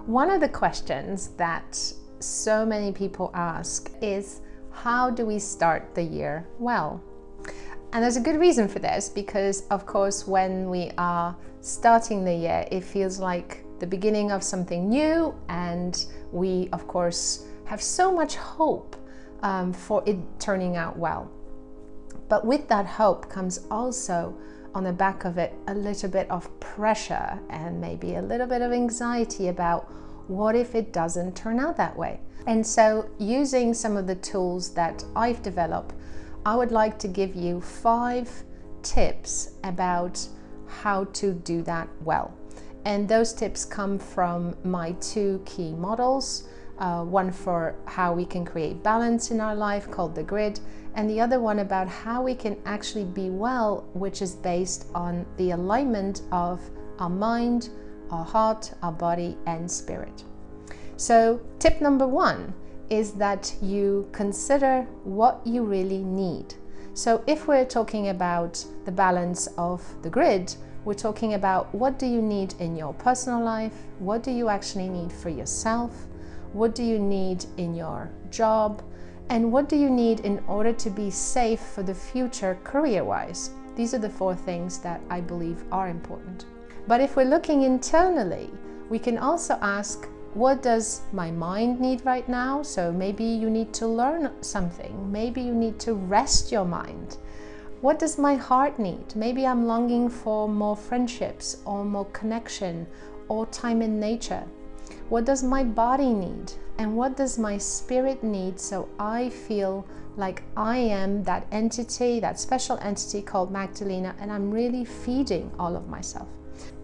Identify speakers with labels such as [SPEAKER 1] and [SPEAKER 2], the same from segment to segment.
[SPEAKER 1] One of the questions that so many people ask is, how do we start the year well? And there's a good reason for this, because of course when we are starting the year, it feels like the beginning of something new, and we of course have so much hope for it turning out well. But with that hope comes also on the back of it a little bit of pressure and maybe a little bit of anxiety about what if it doesn't turn out that way. And so using some of the tools that I've developed, I would like to give you 5 tips about how to do that well. And those tips come from my 2 key models, one for how we can create balance in our life called the grid, and the other one about how we can actually be well, which is based on the alignment of our mind, our heart, our body and spirit. So tip number 1 is that you consider what you really need. So if we're talking about the balance of the grid, we're talking about what do you need in your personal life, what do you actually need for yourself, what do you need in your job, and what do you need in order to be safe for the future career-wise. These are the 4 things that I believe are important. But if we're looking internally, we can also ask, what does my mind need right now? So maybe you need to learn something. Maybe you need to rest your mind. What does my heart need? Maybe I'm longing for more friendships or more connection or time in nature. What does my body need? And what does my spirit need so I feel like I am that entity, that special entity called Magdalena, and I'm really feeding all of myself.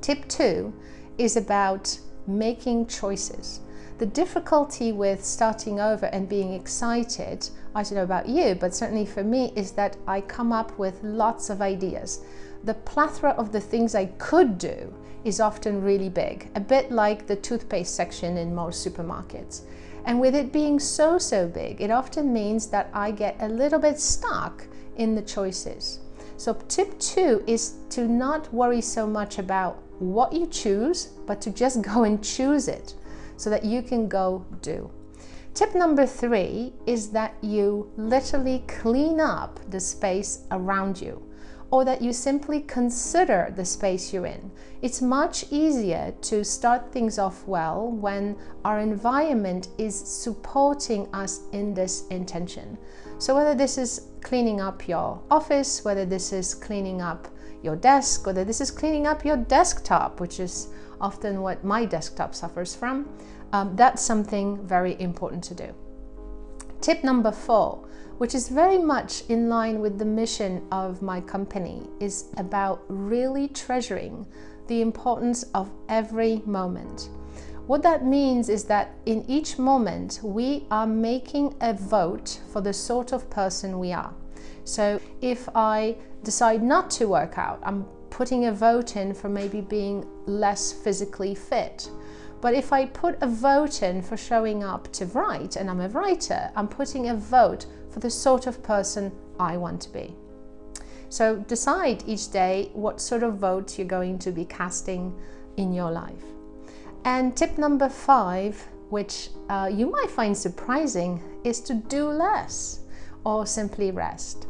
[SPEAKER 1] Tip 2 is about making choices. The difficulty with starting over and being excited, I don't know about you, but certainly for me, is that I come up with lots of ideas. The plethora of the things I could do is often really big, a bit like the toothpaste section in most supermarkets. And with it being so big, it often means that I get a little bit stuck in the choices. So tip 2 is to not worry so much about what you choose, but to just go and choose it so that you can go do. Tip number 3 is that you literally clean up the space around you, or that you simply consider the space you're in. It's much easier to start things off well when our environment is supporting us in this intention. So whether this is cleaning up your office, whether this is cleaning up your desk, whether this is cleaning up your desktop, which is often what my desktop suffers from, that's something very important to do. Tip number 4, which is very much in line with the mission of my company, is about really treasuring the importance of every moment. What that means is that in each moment we are making a vote for the sort of person we are. So if I decide not to work out, I'm putting a vote in for maybe being less physically fit. But if I put a vote in for showing up to write, and I'm a writer, I'm putting a vote for the sort of person I want to be. So decide each day what sort of vote you're going to be casting in your life. And tip number 5, which you might find surprising, is to do less or simply rest.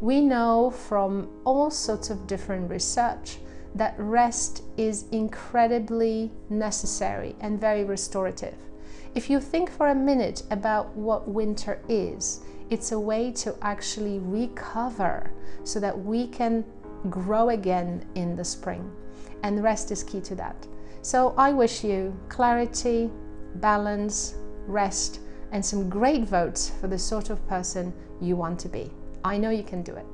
[SPEAKER 1] We know from all sorts of different research that rest is incredibly necessary and very restorative. If you think for a minute about what winter is, it's a way to actually recover so that we can grow again in the spring. And rest is key to that. So I wish you clarity, balance, rest, and some great votes for the sort of person you want to be. I know you can do it.